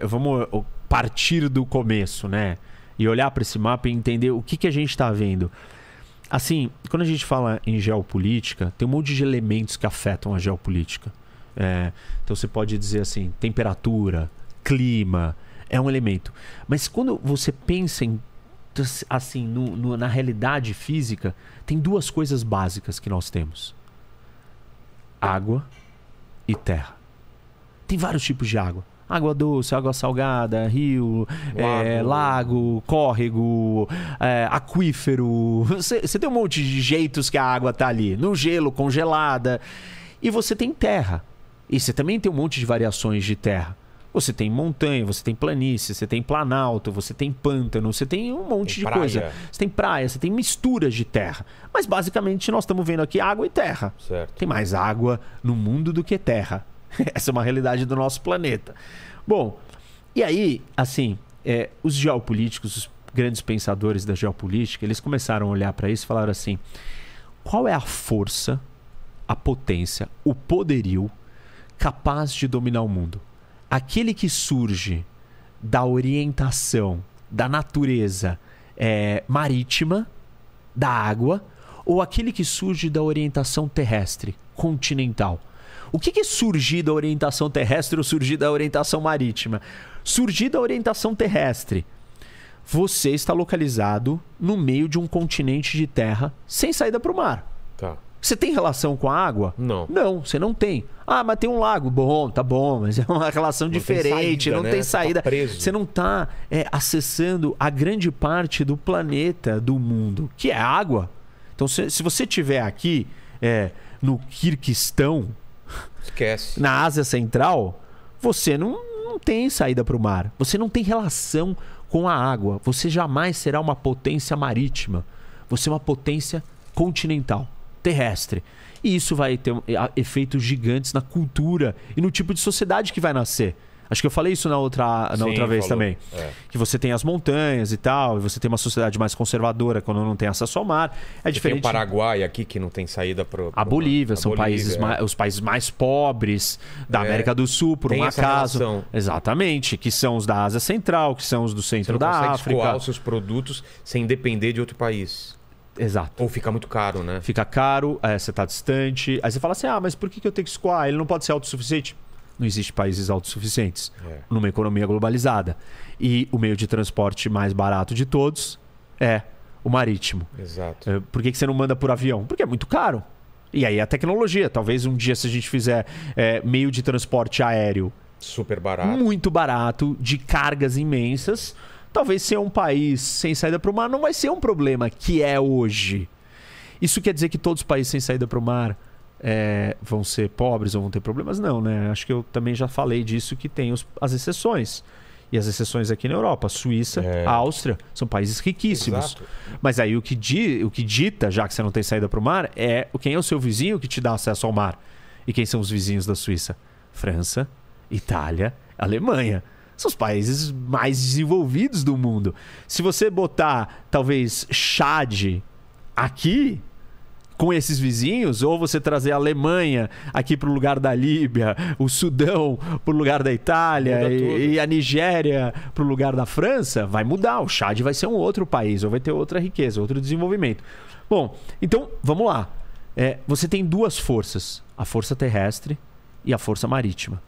vamos partir do começo, né? E olhar para esse mapa e entender o que a gente está vendo. Assim, quando a gente fala em geopolítica, tem um monte de elementos que afetam a geopolítica. Então você pode dizer assim, temperatura, clima, é um elemento. Mas quando você pensa assim, na realidade física, tem duas coisas básicas que nós temos: água e terra. Tem vários tipos de água. Água doce, água salgada, rio, lago, córrego, aquífero. Você tem um monte de jeitos que a água tá ali. No gelo, congelada. E você tem terra. E você também tem um monte de variações de terra. Você tem montanha, você tem planície, você tem planalto, você tem pântano, você tem um monte de coisa. Você tem praia, você tem misturas de terra. Mas basicamente nós estamos vendo aqui água e terra. Certo. Tem mais água no mundo do que terra. Essa é uma realidade do nosso planeta. Bom, e aí, assim, os geopolíticos, os grandes pensadores da geopolítica, eles começaram a olhar para isso e falaram assim: qual é a força, a potência, o poderio capaz de dominar o mundo? Aquele que surge da orientação da natureza marítima, da água, ou aquele que surge da orientação terrestre, continental? O que é surgir da orientação terrestre ou surgir da orientação marítima? Surgir da orientação terrestre. Você está localizado no meio de um continente de terra sem saída para o mar. Tá. Você tem relação com a água? Não. Não, você não tem. Ah, mas tem um lago. Bom, tá bom, mas é uma relação diferente, não tem saída. Tá preso. Você não está acessando a grande parte do planeta, do mundo, que é água. Então, se você estiver aqui no Quirguistão, esquece. Na Ásia Central, você não tem saída para o mar. Você não tem relação com a água. Você jamais será uma potência marítima. Você é uma potência continental, terrestre. E isso vai ter efeitos gigantes na cultura e no tipo de sociedade que vai nascer. Acho que eu falei isso na outra vez também. Que você tem as montanhas e tal, e você tem uma sociedade mais conservadora quando não tem acesso ao mar. É diferente. Tem o Paraguai aqui que não tem saída para a Bolívia, são os países mais pobres da América do Sul, por um acaso. Exatamente, que são os da Ásia Central, que são os do centro da África. Você consegue escoar os seus produtos sem depender de outro país. Exato. Ou fica muito caro, né? Fica caro, você está distante. Aí você fala assim, mas por que eu tenho que escoar? Ele não pode ser autossuficiente? Não existe países autossuficientes numa economia globalizada. E o meio de transporte mais barato de todos é o marítimo. Exato. Por que você não manda por avião? Porque é muito caro. E aí a tecnologia. Talvez um dia, se a gente fizer meio de transporte aéreo super barato, muito barato, de cargas imensas, talvez ser um país sem saída para o mar não vai ser um problema que é hoje. Isso quer dizer que todos os países sem saída para o mar vão ser pobres ou vão ter problemas? Não, né? Acho que eu também já falei disso, que tem as exceções. E as exceções aqui na Europa, Suíça, Áustria, são países riquíssimos. Exato. Mas aí o que dita, já que você não tem saída para o mar, quem é o seu vizinho que te dá acesso ao mar. E quem são os vizinhos da Suíça? França, Itália, Alemanha. São os países mais desenvolvidos do mundo. Se você botar, talvez, Chad aqui, com esses vizinhos, ou você trazer a Alemanha aqui para o lugar da Líbia, o Sudão para o lugar da Itália e a Nigéria para o lugar da França, vai mudar. O Chad vai ser um outro país, ou vai ter outra riqueza, outro desenvolvimento. Bom, então, vamos lá. Você tem duas forças, a força terrestre e a força marítima.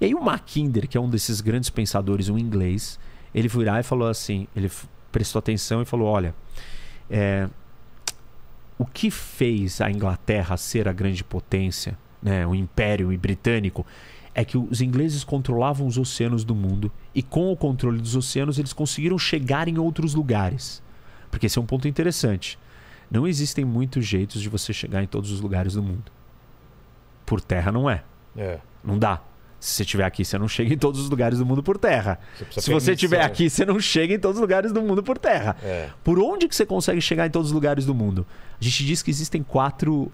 E aí o Mackinder, que é um desses grandes pensadores, um inglês, ele foi lá e falou assim, ele prestou atenção e falou, olha, o que fez a Inglaterra ser a grande potência, né, o Império Britânico, é que os ingleses controlavam os oceanos do mundo e com o controle dos oceanos eles conseguiram chegar em outros lugares. Porque esse é um ponto interessante. Não existem muitos jeitos de você chegar em todos os lugares do mundo. Por terra não é. Não dá. Se você estiver aqui, você não chega em todos os lugares do mundo por terra. Se você estiver aqui, você não chega em todos os lugares do mundo por terra. Por onde que você consegue chegar em todos os lugares do mundo? A gente diz que existem 4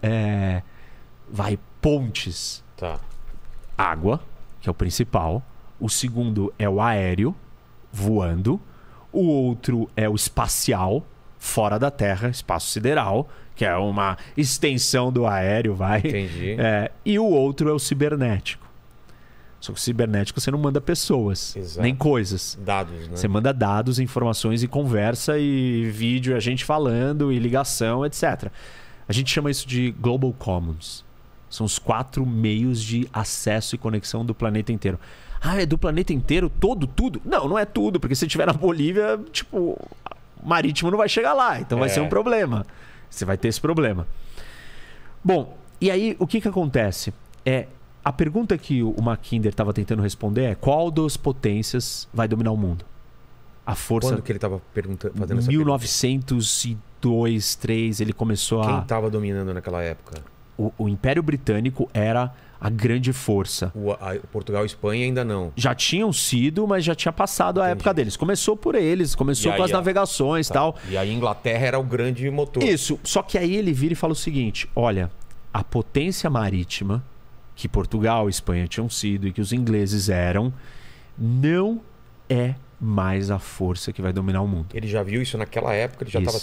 pontes. Tá. Água, que é o principal. O segundo é o aéreo, voando. O outro é o espacial, fora da Terra, espaço sideral, que é uma extensão do aéreo, Entendi. E o outro é o cibernético. Só que o cibernético você não manda pessoas, Exato. nem coisas. Dados, né? Você manda dados, informações e conversa e vídeo, a gente falando e ligação, etc. A gente chama isso de Global Commons. São os 4 meios de acesso e conexão do planeta inteiro. Ah, é do planeta inteiro? Todo, tudo? Não, não é tudo, porque se estiver na Bolívia, tipo, marítimo não vai chegar lá, então vai ser um problema. Você vai ter esse problema. Bom, e aí o que acontece? A pergunta que o Mackinder estava tentando responder é: qual das potências vai dominar o mundo? A força... Quando que ele estava fazendo essa 1902, 2003, ele começou pergunta? Quem estava dominando naquela época? O Império Britânico era a grande força. Portugal e Espanha ainda não. Já tinham sido, mas já tinha passado a época deles. Começou por eles, começou com as navegações e tal. E aí a Inglaterra era o grande motor. Isso, só que aí ele vira e fala o seguinte: olha, a potência marítima que Portugal e Espanha tinham sido e que os ingleses eram, não é mais a força que vai dominar o mundo. Ele já viu isso naquela época? Ele já estava...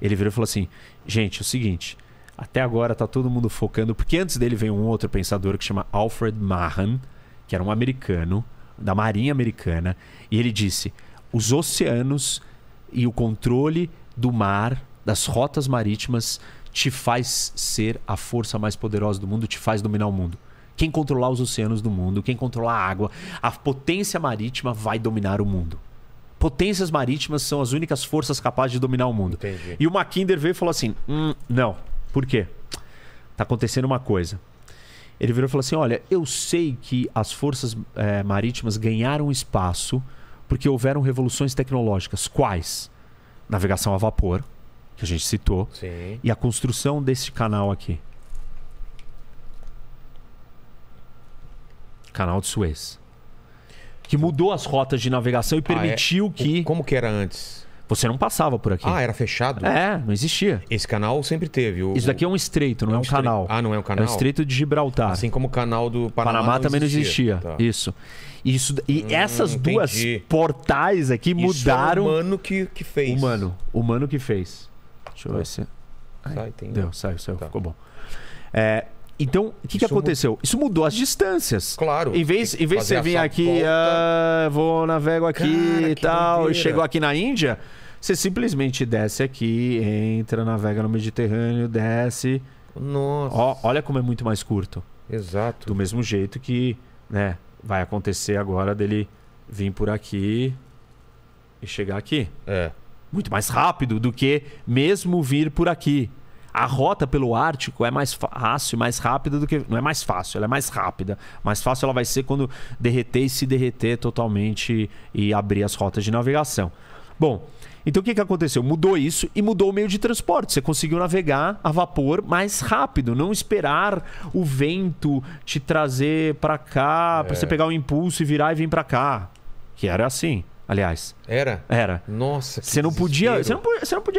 Ele virou e falou assim: gente, é o seguinte, até agora tá todo mundo focando, porque antes dele veio um outro pensador que chama Alfred Mahan, que era um americano, da Marinha Americana, e ele disse: os oceanos e o controle do mar, das rotas marítimas, te faz ser a força mais poderosa do mundo, te faz dominar o mundo. Quem controlar os oceanos do mundo, quem controlar a água, a potência marítima vai dominar o mundo. Potências marítimas são as únicas forças capazes de dominar o mundo. Entendi. E o Mackinder veio e falou assim: não. Por quê? Tá acontecendo uma coisa. Ele virou e falou assim: olha, eu sei que as forças marítimas ganharam espaço porque houveram revoluções tecnológicas. Quais? Navegação a vapor, que a gente citou. Sim. E a construção desse canal aqui. Canal de Suez. Que mudou as rotas de navegação e permitiu que... Como que era antes? Você não passava por aqui. Ah, era fechado? Não existia. Esse canal sempre teve. Isso daqui é um estreito, não é um canal. Ah, não é um É canal? o Estreito de Gibraltar. Assim como o canal do Panamá também não existia. Tá. Isso. E essas duas portais aqui mudaram... Isso é o humano que fez. Humano que fez. Deixa eu ver se... Saiu, Tá. ficou bom. Então, o que aconteceu? Isso mudou as distâncias. Claro. Em vez de você vir aqui, vou navego aqui e tal, e chegou aqui na Índia, você simplesmente desce aqui, entra, navega no Mediterrâneo, desce. Nossa. Olha como é muito mais curto. Exato. Do mesmo jeito que, né, vai acontecer agora dele vir por aqui e chegar aqui. Muito mais rápido do que mesmo vir por aqui. A rota pelo Ártico é mais fácil, mais rápida do que... Não é mais fácil, ela é mais rápida. Mais fácil ela vai ser quando derreter e se derreter totalmente e abrir as rotas de navegação. Bom, então o que aconteceu? Mudou isso e mudou o meio de transporte. Você conseguiu navegar a vapor mais rápido. Não esperar o vento te trazer para cá, para você pegar o impulso e virar e vir para cá. Que era assim. Aliás. Era. Nossa, que você não podia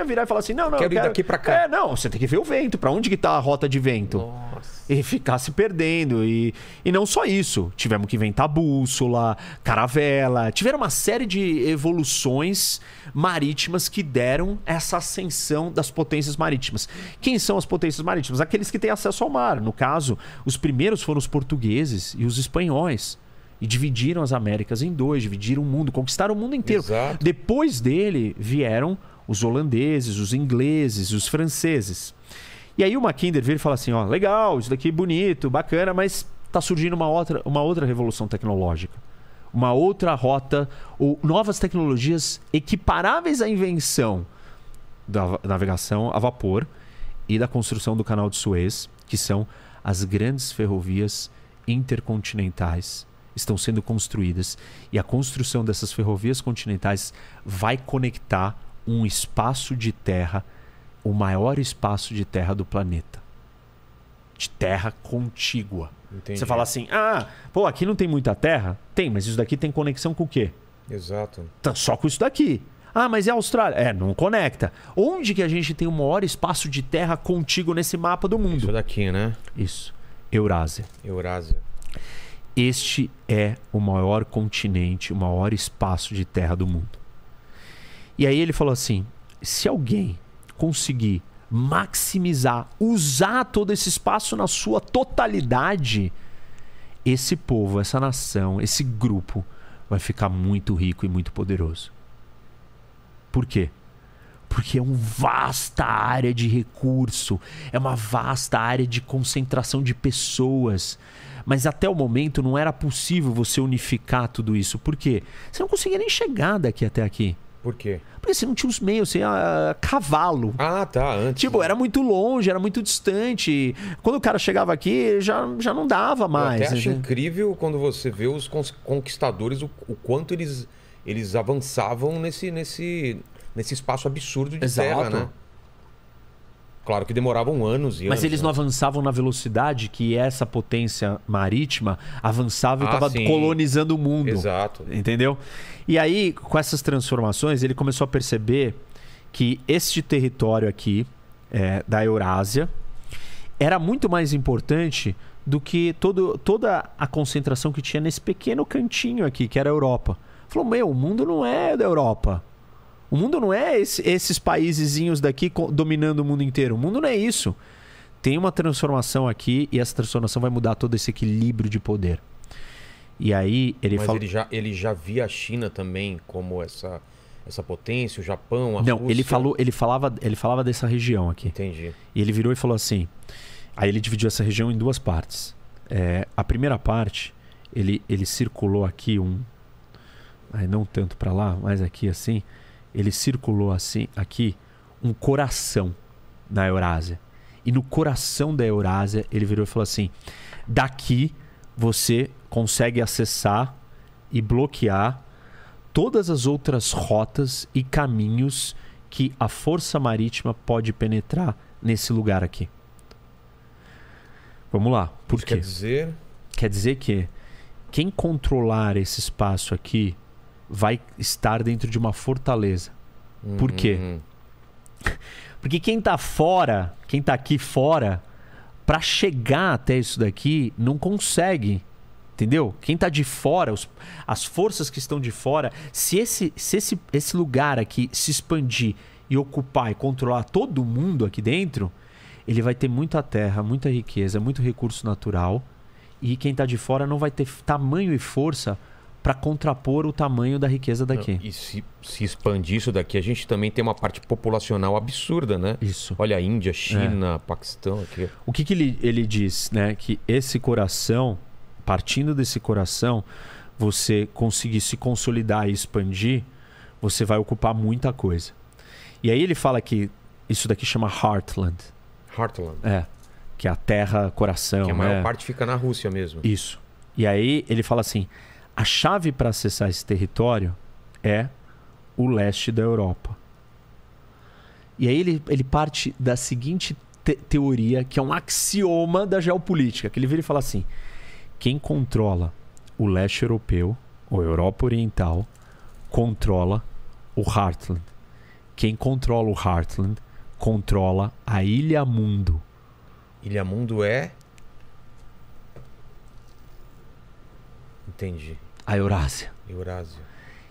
virar e falar assim: não, eu quero ir daqui pra cá. Não, você tem que ver o vento, pra onde que tá a rota de vento. Nossa. E ficar se perdendo. E não só isso. Tivemos que inventar bússola, caravela. Tiveram uma série de evoluções marítimas que deram essa ascensão das potências marítimas. Quem são as potências marítimas? Aqueles que têm acesso ao mar. No caso, os primeiros foram os portugueses e os espanhóis. E dividiram as Américas em dois, dividiram o mundo, conquistaram o mundo inteiro. Exato. Depois dele vieram os holandeses, os ingleses, os franceses. E aí o Mackinder vira e fala assim: ó, legal, isso daqui é bonito, bacana, mas está surgindo uma outra revolução tecnológica. Uma outra rota, ou novas tecnologias equiparáveis à invenção da navegação a vapor e da construção do Canal de Suez, que são as grandes ferrovias intercontinentais. Estão sendo construídas. E a construção dessas ferrovias continentais vai conectar um espaço de terra, o maior espaço de terra do planeta. De terra contígua. Entendi. Você fala assim: aqui não tem muita terra? Tem, mas isso daqui tem conexão com o quê? Exato. Então, só com isso daqui. Mas é a Austrália? Não conecta. Onde que a gente tem o maior espaço de terra contíguo nesse mapa do mundo? Isso daqui, né? Isso. Eurásia. Este é o maior continente, o maior espaço de terra do mundo. E aí ele falou assim: se alguém conseguir maximizar, usar todo esse espaço na sua totalidade, esse povo, essa nação, esse grupo vai ficar muito rico e muito poderoso. Por quê? Porque é uma vasta área de recurso, é uma vasta área de concentração de pessoas. Mas até o momento não era possível você unificar tudo isso. Por quê? Você não conseguia nem chegar daqui até aqui. Por quê? Porque você não tinha os meios, você ia cavalo. Ah, tá, antes. Tipo, era muito longe, era muito distante. Quando o cara chegava aqui, já não dava mais. Eu até acho incrível quando você vê os conquistadores, o quanto eles avançavam nesse espaço absurdo de terra, né? Claro que demoravam anos e anos. Mas eles não avançavam na velocidade que essa potência marítima avançava e estava colonizando o mundo. Exato. Entendeu? E aí, com essas transformações, ele começou a perceber que este território aqui, da Eurásia, era muito mais importante do que toda a concentração que tinha nesse pequeno cantinho aqui, que era a Europa. Falou, o mundo não é da Europa. O mundo não é esses paísezinhos daqui dominando o mundo inteiro. O mundo não é isso. Tem uma transformação aqui e essa transformação vai mudar todo esse equilíbrio de poder. E aí ele fala... ele já via a China também como essa potência, o Japão, a Não, Rússia. ele falava dessa região aqui. Entendi. E ele virou e falou assim... Aí ele dividiu essa região em duas partes. A primeira parte, ele circulou aqui aí não tanto para lá, mas aqui assim... Ele circulou assim, aqui, um coração na Eurásia. E no coração da Eurásia, ele virou e falou assim: daqui você consegue acessar e bloquear todas as outras rotas e caminhos que a força marítima pode penetrar nesse lugar aqui. Vamos lá. Por quê? Quer dizer? Quer dizer que quem controlar esse espaço aqui vai estar dentro de uma fortaleza. Por quê? Porque quem tá fora, quem tá aqui fora, para chegar até isso daqui, não consegue. Entendeu? Quem tá de fora, as forças que estão de fora, se esse lugar aqui se expandir e ocupar e controlar todo mundo aqui dentro, ele vai ter muita terra, muita riqueza, muito recurso natural. E quem tá de fora não vai ter tamanho e força para contrapor o tamanho da riqueza daqui. Não, e se expandir isso daqui, a gente também tem uma parte populacional absurda, né? Isso. Olha a Índia, China, Paquistão aqui. O que ele diz, né? Que esse coração, partindo desse coração, você conseguir se consolidar e expandir, você vai ocupar muita coisa. E aí ele fala que isso daqui chama Heartland. Heartland. Que é a terra coração. Que a maior parte fica na Rússia mesmo. Isso. E aí ele fala assim... A chave para acessar esse território é o leste da Europa. E aí ele parte da seguinte teoria, que é um axioma da geopolítica, que ele vira e fala assim: quem controla o leste europeu, ou Europa Oriental, controla o Heartland. Quem controla o Heartland, controla a Ilha Mundo. Ilha Mundo é... Entendi. A Eurásia. Eurásia.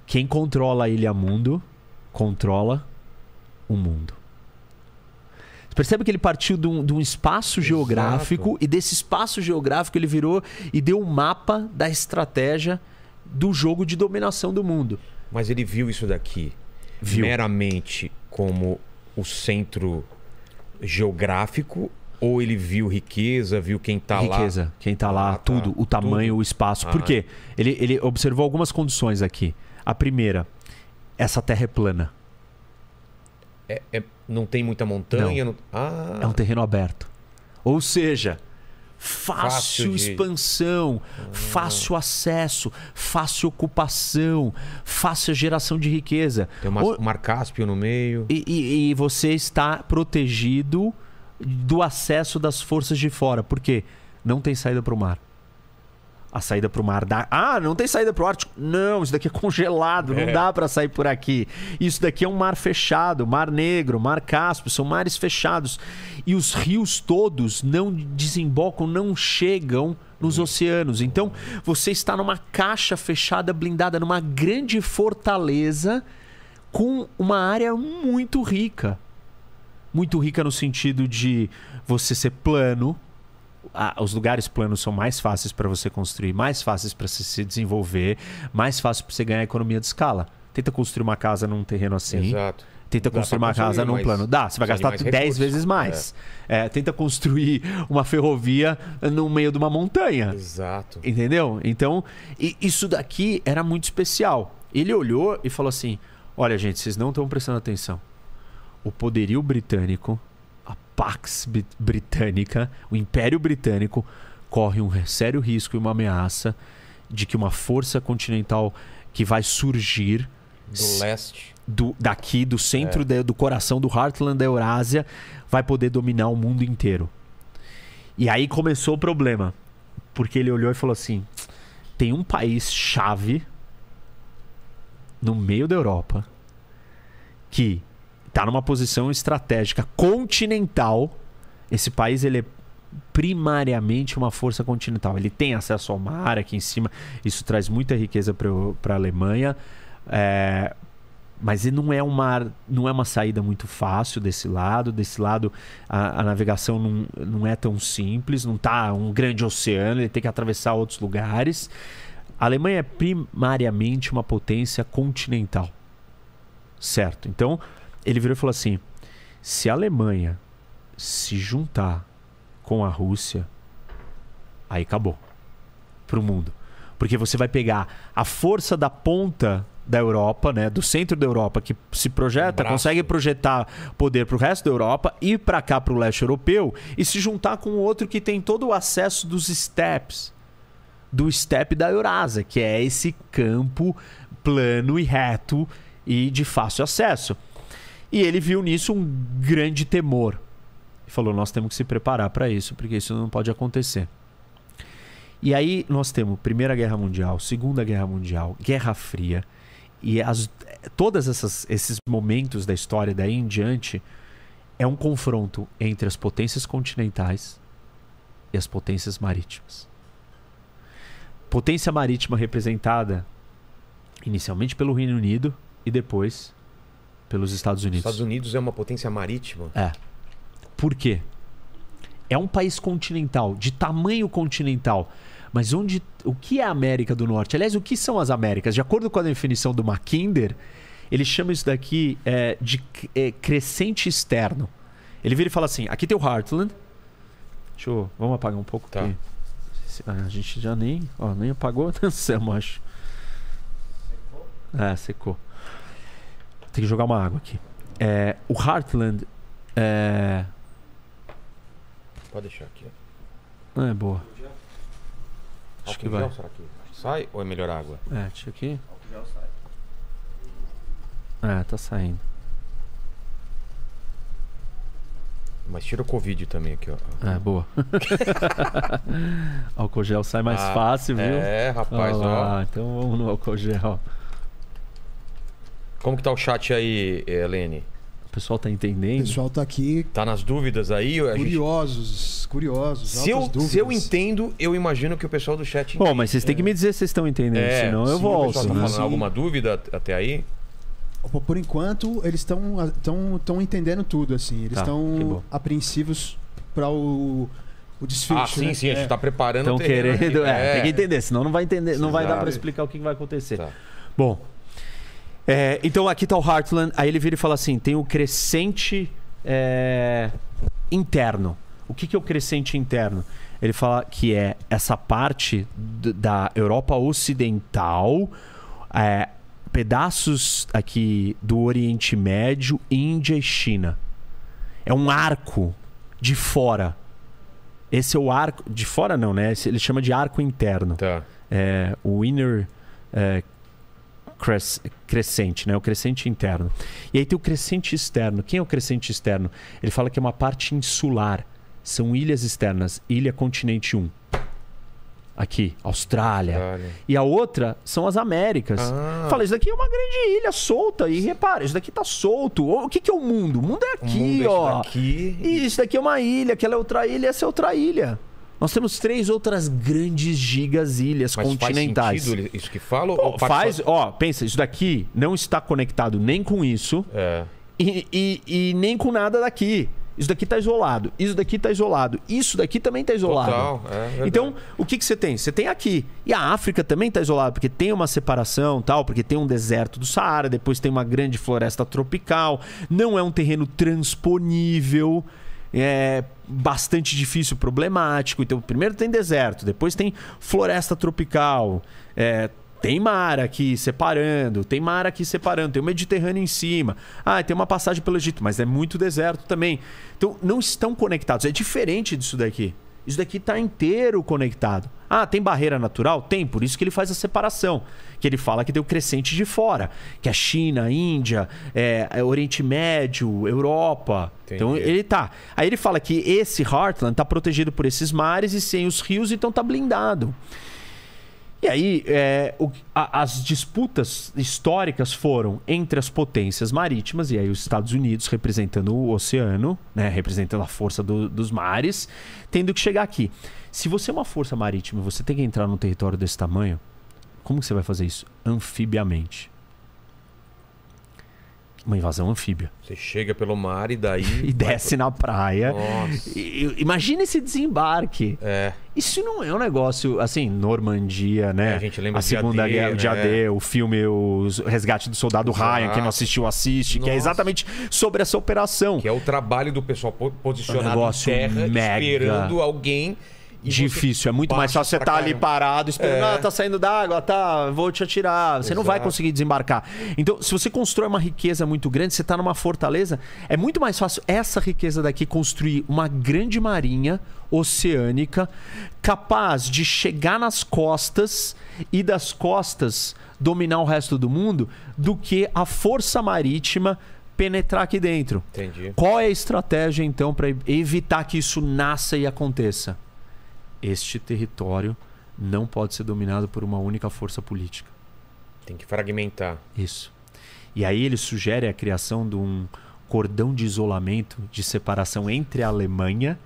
Quem controla a Ilha Mundo, controla o mundo. Você percebe que ele partiu de um espaço geográfico, e desse espaço geográfico ele virou e deu um mapa da estratégia do jogo de dominação do mundo. Mas ele viu isso daqui meramente como o centro geográfico, ou ele viu riqueza, viu quem tá lá? Riqueza, quem tá lá, tudo, o tamanho, tudo. O espaço. Por quê? Ele observou algumas condições aqui. A primeira, essa terra é plana. Não tem muita montanha? Não. É um terreno aberto. Ou seja, fácil expansão, fácil acesso, fácil ocupação, fácil geração de riqueza. Tem o Mar Cáspio no meio. E você está protegido do acesso das forças de fora. Por quê? Não tem saída para o mar. A saída para o mar dá... não tem saída para o Ártico. Não, isso daqui é congelado, não dá para sair por aqui. Isso daqui é um mar fechado, Mar Negro, Mar Cáspio, são mares fechados. E os rios todos não desembocam, não chegam nos oceanos. Então, você está numa caixa fechada, blindada, numa grande fortaleza com uma área muito rica. Muito rica no sentido de você ser plano, os lugares planos são mais fáceis para você construir, mais fáceis para se desenvolver, mais fácil para você ganhar economia de escala. Tenta construir uma casa num terreno assim. Exato. Tenta construir uma casa num plano. Dá, você vai gastar 10 vezes mais. Tenta construir uma ferrovia no meio de uma montanha. Exato. Entendeu? Então, isso daqui era muito especial. Ele olhou e falou assim: olha, gente, vocês não estão prestando atenção. O poderio britânico, a Pax Britânica, o Império Britânico, corre um sério risco e uma ameaça de que uma força continental que vai surgir do leste, daqui, do centro do coração do Heartland da Eurásia, vai poder dominar o mundo inteiro. E aí começou o problema, porque ele olhou e falou assim: tem um país chave no meio da Europa que está numa posição estratégica continental. Esse país, ele é primariamente uma força continental. Ele tem acesso ao mar aqui em cima. Isso traz muita riqueza para a Alemanha. Mas não é uma saída muito fácil desse lado. Desse lado, a navegação não é tão simples. Não está um grande oceano. Ele tem que atravessar outros lugares. A Alemanha é primariamente uma potência continental. Certo? Então, ele virou e falou assim: se a Alemanha se juntar com a Rússia, aí acabou para o mundo. Porque você vai pegar a força da ponta da Europa, né, do centro da Europa, que se projeta, consegue projetar poder para o resto da Europa, ir para cá, para o leste europeu, e se juntar com o outro que tem todo o acesso dos steppes, do steppe da Eurásia, que é esse campo plano e reto e de fácil acesso. E ele viu nisso um grande temor. E falou: nós temos que se preparar para isso, porque isso não pode acontecer. E aí nós temos Primeira Guerra Mundial, Segunda Guerra Mundial, Guerra Fria. E todos esses momentos da história daí em diante é um confronto entre as potências continentais e as potências marítimas. Potência marítima representada inicialmente pelo Reino Unido e depois pelos Estados Unidos. Os Estados Unidos é uma potência marítima? É. Por quê? É um país continental, de tamanho continental. Mas o que é a América do Norte? Aliás, o que são as Américas? De acordo com a definição do Mackinder, ele chama isso daqui de crescente externo. Ele vira e fala assim: aqui tem o Heartland. Vamos apagar um pouco. Tá. Aqui. A gente já nem apagou. Não, acho. Secou? Secou. Tem que jogar uma água aqui. O Heartland Pode deixar aqui. É boa. Acho que vai. Gel, será que sai ou é melhor água? Deixa aqui. Álcool gel sai. Tá saindo. Mas tira o Covid também aqui, ó. Boa. Álcool gel sai mais fácil, viu? Rapaz, ó. Então vamos no álcool gel. Como que tá o chat aí, Helene? O pessoal tá entendendo? O pessoal tá aqui. Tá nas dúvidas aí? Curiosos. Se eu entendo, eu imagino que o pessoal do chat entende. Bom, mas vocês têm que me dizer se vocês estão entendendo, senão eu volto. O pessoal tá falando alguma dúvida até aí? Por enquanto, eles estão entendendo tudo, assim. Eles estão apreensivos para o desfecho. Sim, sim. A gente tá preparando o terreno. Estão querendo... tem que entender, senão não vai entender, não vai dar para explicar o que vai acontecer. Tá. Bom... então aqui está o Heartland. Aí ele vira e fala assim: tem o crescente interno. O que é o crescente interno? Ele fala que é essa parte da Europa Ocidental, pedaços aqui do Oriente Médio, Índia e China. É um arco de fora. Esse é o arco... De fora não, né? Ele chama de arco interno. Tá. O inner... crescente, né? O crescente interno. E aí tem o crescente externo. Quem é o crescente externo? Ele fala que é uma parte insular. São ilhas externas. Ilha Continente 1. Aqui, Austrália. E a outra são as Américas. Fala, isso daqui é uma grande ilha solta. E repara, isso daqui tá solto. O que é o mundo? O mundo é aqui, ó. E isso daqui é uma ilha, aquela é outra ilha, essa é outra ilha. Nós temos 3 outras grandes gigas ilhas continentais. Faz sentido isso que fala? Pensa, isso daqui não está conectado nem com isso e nem com nada daqui. Isso daqui está isolado. Isso daqui está isolado. Isso daqui também está isolado. Total, então, o que você tem? Você tem aqui. E a África também está isolada, porque tem uma separação, tal, porque tem um deserto do Saara, depois tem uma grande floresta tropical. Não é um terreno transponível. É bastante difícil, problemático. Então, primeiro tem deserto, depois tem floresta tropical. Tem mar aqui separando, tem o Mediterrâneo em cima. Tem uma passagem pelo Egito, mas é muito deserto também. Então, não estão conectados. É diferente disso daqui. Isso daqui está inteiro conectado. Tem barreira natural? Tem, por isso que ele faz a separação. Que ele fala que tem o crescente de fora, que é China, Índia, Oriente Médio, Europa. Entendi. Então, ele tá. Aí ele fala que esse Heartland está protegido por esses mares e sem os rios, então está blindado. E aí, as disputas históricas foram entre as potências marítimas, e aí os Estados Unidos representando o oceano, né, representando a força dos mares, tendo que chegar aqui. Se você é uma força marítima e você tem que entrar num território desse tamanho, como que você vai fazer isso? Anfibiamente. Uma invasão anfíbia. Você chega pelo mar e daí... e desce na praia. Nossa. Imagina esse desembarque. Isso não é um negócio, assim, Normandia, né? A gente lembra a Segunda Guerra de AD, o filme O Resgate do Soldado Ryan, quem não assistiu, assiste. Nossa. Que é exatamente sobre essa operação. Que é o trabalho do pessoal posicionado em terra, esperando alguém... Difícil, é muito mais fácil você estar ali parado, esperando, tá saindo d'água, vou te atirar. Você não vai conseguir desembarcar. Então, se você constrói uma riqueza muito grande, você está numa fortaleza, é muito mais fácil essa riqueza daqui construir uma grande marinha oceânica capaz de chegar nas costas e das costas dominar o resto do mundo do que a força marítima penetrar aqui dentro. Entendi. Qual é a estratégia, então, para evitar que isso nasça e aconteça? Este território não pode ser dominado por uma única força política. Tem que fragmentar. Isso. E aí ele sugere a criação de um cordão de isolamento, de separação entre a Alemanha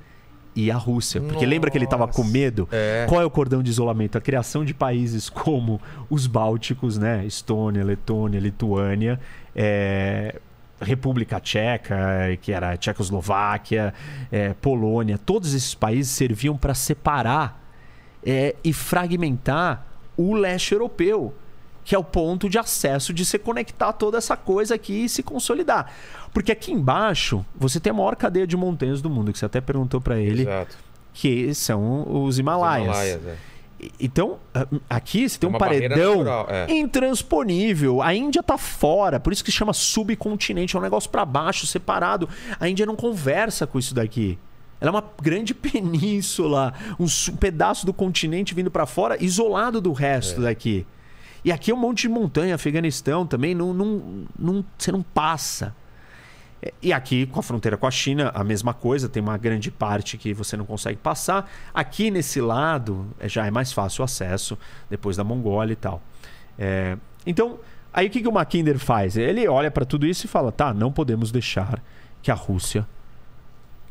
e a Rússia. Porque lembra que ele estava com medo? Qual é o cordão de isolamento? A criação de países como os Bálticos, né? Estônia, Letônia, Lituânia, República Tcheca, que era a Tchecoslováquia, Polônia, todos esses países serviam para separar e fragmentar o leste europeu, que é o ponto de acesso de se conectar toda essa coisa aqui e se consolidar. Porque aqui embaixo você tem a maior cadeia de montanhas do mundo, que você até perguntou para ele, exato, que são os Himalaias. Então, aqui você tem um paredão intransponível. A Índia tá fora, por isso que se chama subcontinente, é um negócio para baixo, separado. A Índia não conversa com isso daqui. Ela é uma grande península, um pedaço do continente vindo para fora, isolado do resto daqui. E aqui é um monte de montanha, Afeganistão também, você não passa. E aqui, com a fronteira com a China, a mesma coisa, tem uma grande parte que você não consegue passar. Aqui nesse lado já é mais fácil o acesso, depois da Mongólia e tal. Então, aí o que o Mackinder faz? Ele olha para tudo isso e fala, não podemos deixar que a Rússia,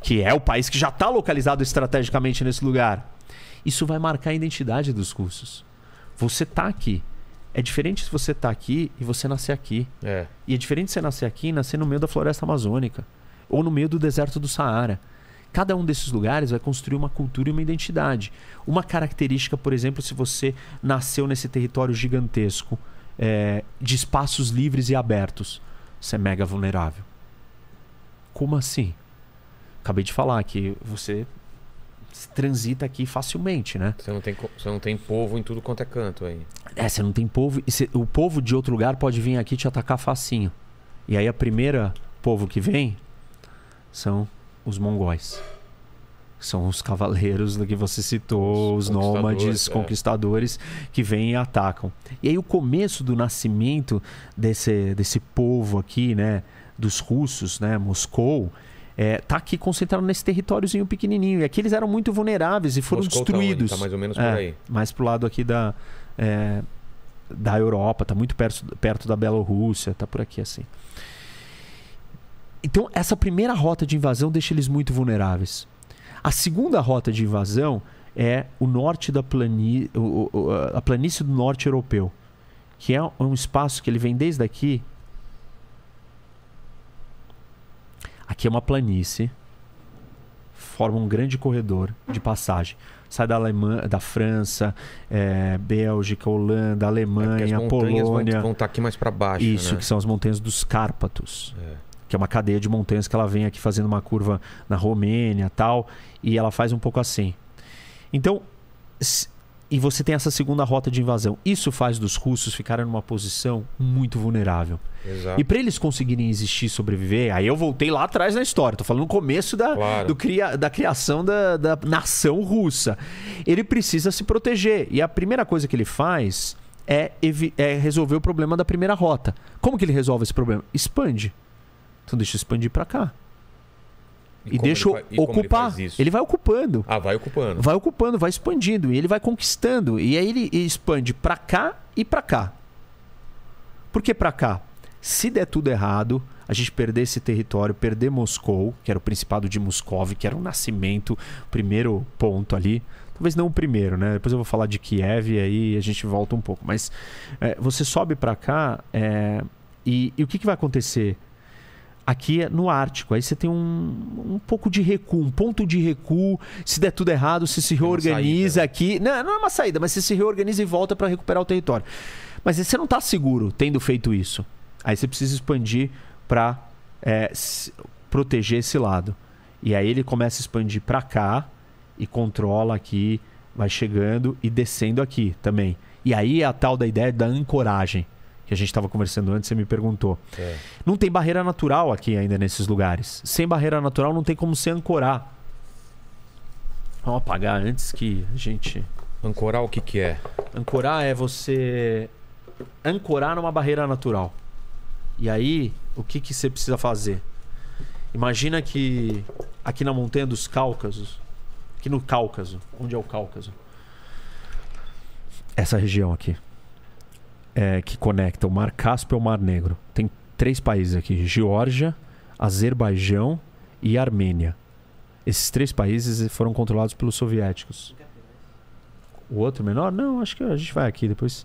que é o país que já está localizado estrategicamente nesse lugar, isso vai marcar a identidade dos russos. Você está aqui. É diferente se você está aqui e você nascer aqui. E é diferente você nascer aqui e nascer no meio da floresta amazônica. Ou no meio do deserto do Saara. Cada um desses lugares vai construir uma cultura e uma identidade. Uma característica, por exemplo, se você nasceu nesse território gigantesco, de espaços livres e abertos, você é mega vulnerável. Como assim? Acabei de falar que você transita aqui facilmente, né? Você não tem povo em tudo quanto é canto aí. Você não tem povo. O povo de outro lugar pode vir aqui te atacar facinho. E aí a primeira povo que vem são os mongóis. São os cavaleiros que você citou, os nômades, conquistadores que vêm e atacam. E aí o começo do nascimento desse povo aqui, né? Dos russos, né? Moscou, tá aqui concentrado nesse territóriozinho pequenininho. E aqui eles eram muito vulneráveis e foram destruídos. Tá mais ou menos por aí. Mais pro lado aqui da Europa, tá muito perto da Bielorrússia, tá por aqui assim. Então, essa primeira rota de invasão deixa eles muito vulneráveis. A segunda rota de invasão é o norte da a planície do norte europeu, que é um espaço que ele vem desde aqui. Aqui é uma planície forma um grande corredor de passagem. Sai da França, Bélgica, Holanda, Alemanha, Polônia. Vão estar aqui mais para baixo. Isso, né? Que são as montanhas dos Cárpatos. Que é uma cadeia de montanhas que ela vem aqui fazendo uma curva na Romênia e tal. E ela faz um pouco assim. Então, e você tem essa segunda rota de invasão. Isso faz dos russos ficarem numa posição muito vulnerável. Exato. E para eles conseguirem existir e sobreviver, aí eu voltei lá atrás na história. Tô falando no começo da criação da nação russa. Ele precisa se proteger. E a primeira coisa que ele faz é resolver o problema da primeira rota. Como que ele resolve esse problema? Expande. Então deixa eu expandir para cá. E deixa ocupar. Ele vai ocupando. Vai ocupando. Vai ocupando, vai expandindo. E ele vai conquistando. E aí ele expande para cá e para cá. Por que para cá? Se der tudo errado, a gente perder esse território, perder Moscou, que era o Principado de Moscou, que era o nascimento, o primeiro ponto ali. Talvez não o primeiro, né? Depois eu vou falar de Kiev e aí a gente volta um pouco. Mas você sobe para cá e o que vai acontecer? Aqui é no Ártico, aí você tem um pouco de recuo, um ponto de recuo. Se der tudo errado, você se reorganiza aqui. Não é uma saída, mas você se reorganiza e volta para recuperar o território. Mas você não está seguro tendo feito isso. Aí você precisa expandir para proteger esse lado. E aí ele começa a expandir para cá e controla aqui, vai chegando e descendo aqui também. E aí é a tal da ideia da ancoragem. Que a gente estava conversando antes, você me perguntou. Não tem barreira natural aqui ainda nesses lugares. Sem barreira natural não tem como se ancorar. Vamos apagar antes que a gente... Ancorar o que é? Ancorar é você ancorar numa barreira natural. E aí, o que você precisa fazer? Imagina que aqui na montanha dos Cáucasos, aqui no Cáucaso, onde é o Cáucaso? Essa região aqui. Que conecta o Mar Cáspio ao Mar Negro. Tem 3 países aqui: Geórgia, Azerbaijão e Armênia. Esses 3 países foram controlados pelos soviéticos. O outro menor? Não, acho que a gente vai aqui depois.